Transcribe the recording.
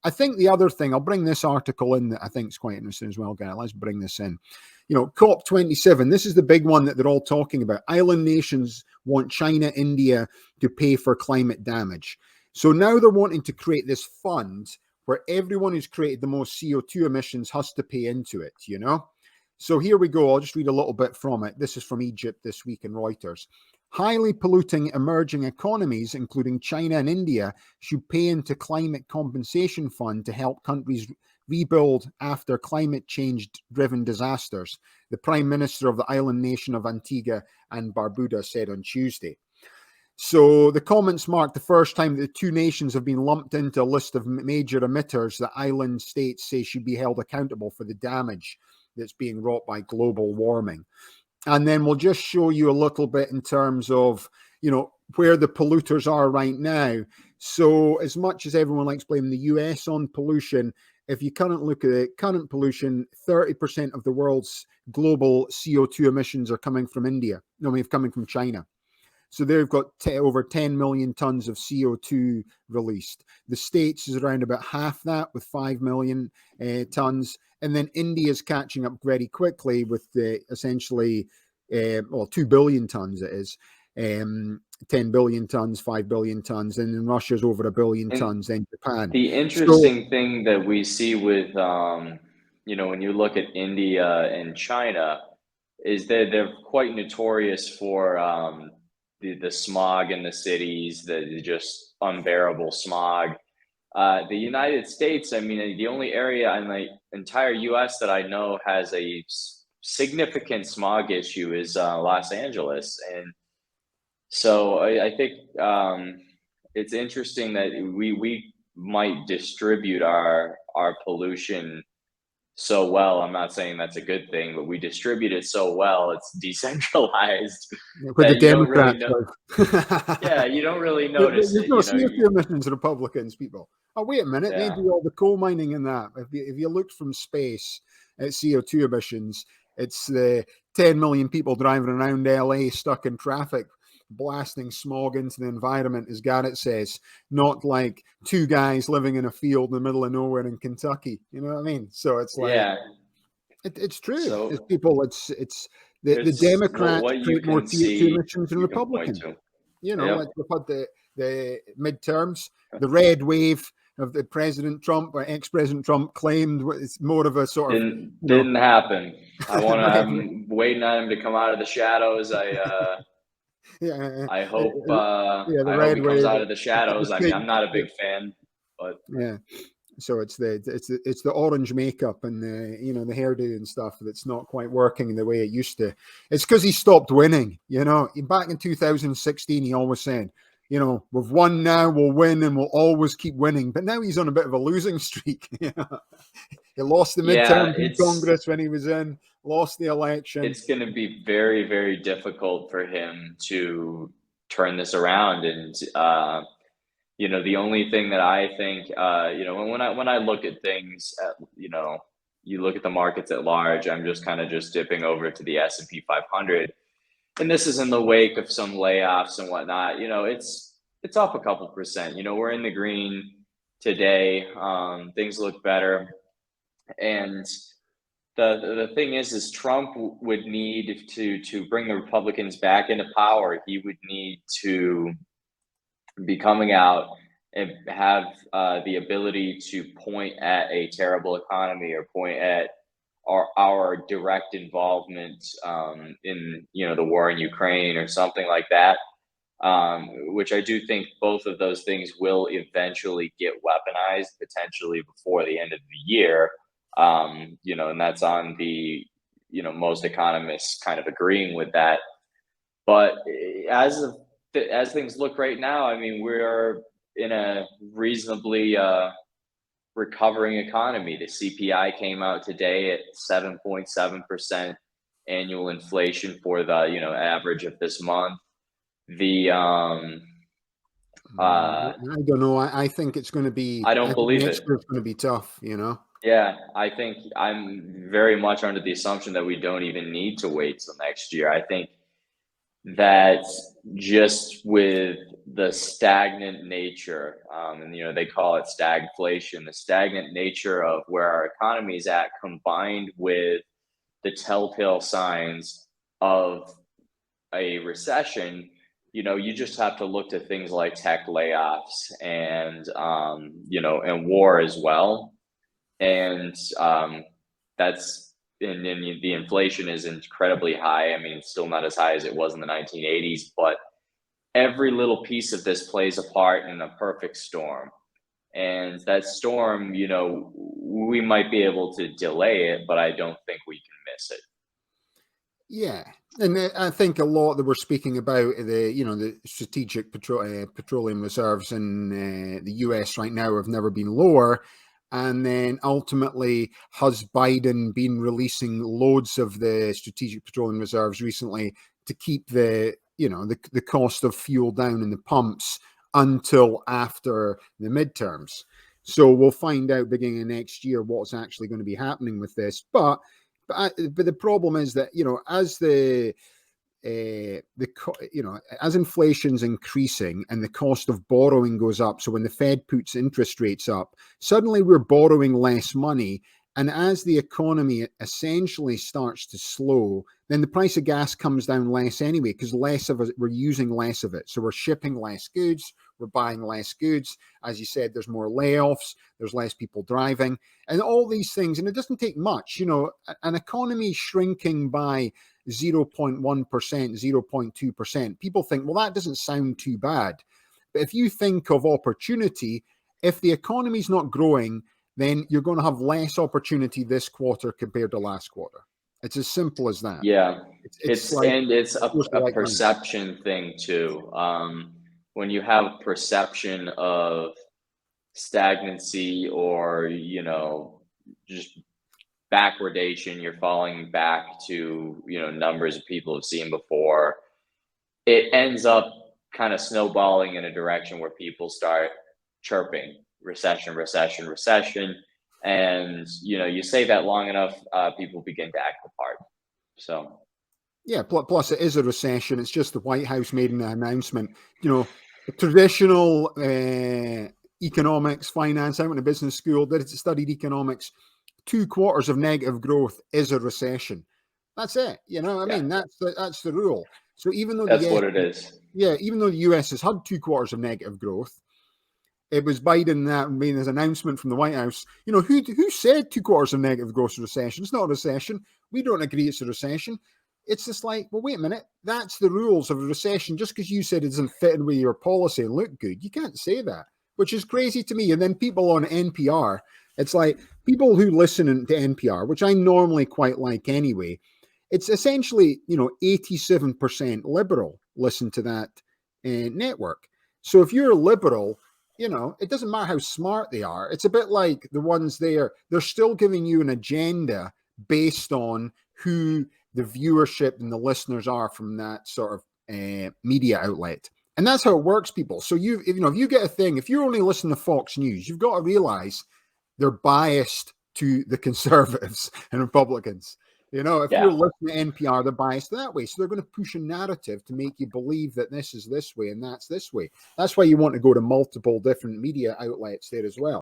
I think the other thing, I'll bring this article in that I think is quite interesting as well, guys. Let's bring this in. COP27, this is the big one that they're all talking about. Island nations want China, India to pay for climate damage. So now they're wanting to create this fund where everyone who's created the most CO2 emissions has to pay into it, So here we go. I'll just read a little bit from it. This is from Egypt this week in Reuters. Highly polluting emerging economies, including China and India, should pay into climate compensation fund to help countries rebuild after climate change-driven disasters, the Prime Minister of the island nation of Antigua and Barbuda said on Tuesday. So the comments mark the first time that the two nations have been lumped into a list of major emitters that island states say should be held accountable for the damage that's being wrought by global warming. And then we'll just show you a little bit in terms of, where the polluters are right now. So as much as everyone likes blaming the US on pollution, if you look at it, current pollution, 30% of the world's global CO2 emissions are coming from coming from China. So they've got over 10 million tons of CO2 released. The States is around about half that with 5 million tons. And then India is catching up very quickly with essentially 2 billion tons it is. 10 billion tons, 5 billion tons. And then Russia's over 1 billion tons, then Japan. The interesting thing that we see with, when you look at India and China, is that they're quite notorious for the smog in the cities, the just unbearable smog. The United States, the only area in the entire US that I know has a significant smog issue is Los Angeles. And so I think it's interesting that we might distribute our pollution so well. I'm not saying that's a good thing, but we distribute it so well, it's decentralized. With the Democrats. Yeah, you don't really notice There's it. no CO2 emissions, Republicans, people. Oh, wait a minute. Yeah. They do all the coal mining in that. If you looked from space at CO2 emissions, it's the 10 million people driving around LA stuck in traffic, blasting smog into the environment, as Garrett says, not like two guys living in a field in the middle of nowhere in Kentucky. You know what I mean? So it's like, yeah, it's true. So it's people. It's the Democrats create more CO2 emissions than Republicans. Like we've had the midterms, the red wave of the President Trump or ex-President Trump claimed it's more of a sort of didn't happen. I'm waiting on him to come out of the shadows. I hope the red he comes out of the shadows. I'm not a big fan, but yeah. So it's the orange makeup and the hairdo and stuff that's not quite working the way it used to. It's because he stopped winning. Back in 2016, he always said, we've won now, we'll win, and we'll always keep winning. But now he's on a bit of a losing streak. He lost the midterm in Congress when he was in, lost the election. It's going to be very, very difficult for him to turn this around. And, the only thing that I think, when I look at things, you look at the markets at large, I'm just dipping over to the S&P 500. And this is in the wake of some layoffs and whatnot. It's up a couple percent. We're in the green today. Things look better. And the thing is Trump would need to bring the Republicans back into power. He would need to be coming out and have the ability to point at a terrible economy or point at our direct involvement in the war in Ukraine or something like that, which I do think both of those things will eventually get weaponized potentially before the end of the year. And that's on the most economists kind of agreeing with that. But as things look right now, we're in a reasonably recovering economy. The CPI came out today at 7.7% annual inflation for the average of this month. I don't know. I think it's going to be. I don't believe it's going to be tough. Yeah, I think I'm very much under the assumption that we don't even need to wait till next year. I think that just with the stagnant nature, and they call it stagflation, the stagnant nature of where our economy is at, combined with the telltale signs of a recession, you just have to look to things like tech layoffs and and war as well. And that's and the inflation is incredibly high. I mean, it's still not as high as it was in the 1980s, but every little piece of this plays a part in a perfect storm. And that storm, we might be able to delay it, but I don't think we can miss it. Yeah, and I think a lot that we're speaking about the strategic petroleum reserves in the US right now have never been lower, and then ultimately has Biden been releasing loads of the strategic petroleum reserves recently to keep the cost of fuel down in the pumps until after the midterms. So we'll find out beginning of next year what's actually going to be happening with this, but the problem is that as as inflation's increasing and the cost of borrowing goes up, so when the Fed puts interest rates up, suddenly we're borrowing less money, and as the economy essentially starts to slow, then the price of gas comes down less anyway, because less of it, we're using less of it, so we're shipping less goods, we're buying less goods. As you said, there's more layoffs, there's less people driving, and all these things. And it doesn't take much. An economy shrinking by 0.1%, 0.2%, people think, well, that doesn't sound too bad. But if you think of opportunity, if the economy's not growing, then you're going to have less opportunity this quarter compared to last quarter. It's as simple as that. Yeah, It's like it's the a right time. perception thing too. When you have perception of stagnancy or just backwardation, you're falling back to numbers people have seen before. It ends up kind of snowballing in a direction where people start chirping recession, recession, recession, and you say that long enough, people begin to act the part. So yeah, plus it is a recession. It's just the White House made an announcement. Traditional economics, finance. I went to business school, studied economics. 2 quarters of negative growth is a recession. That's it. I mean, that's the rule. So even though that's what it is. even though the US has had 2 quarters of negative growth, it was Biden that made this announcement from the White House. Who said 2 quarters of negative growth is a recession? It's not a recession. We don't agree it's a recession. It's just like, well, wait a minute. That's the rules of a recession. Just because you said it doesn't fit in with your policy and look good, you can't say that, which is crazy to me. And then people on NPR, it's like people who listen to NPR, which I normally quite like anyway. It's essentially, 87% liberal listen to that network. So if you're a liberal, it doesn't matter how smart they are. It's a bit like the ones there. They're still giving you an agenda based on who the viewership and the listeners are from that sort of media outlet. And that's how it works, people. So if you get a thing, if you're only listening to Fox News, you've got to realize they're biased to the conservatives and Republicans. If you're listening to NPR, they're biased that way. So they're going to push a narrative to make you believe that this is this way and that's this way. That's why you want to go to multiple different media outlets there as well.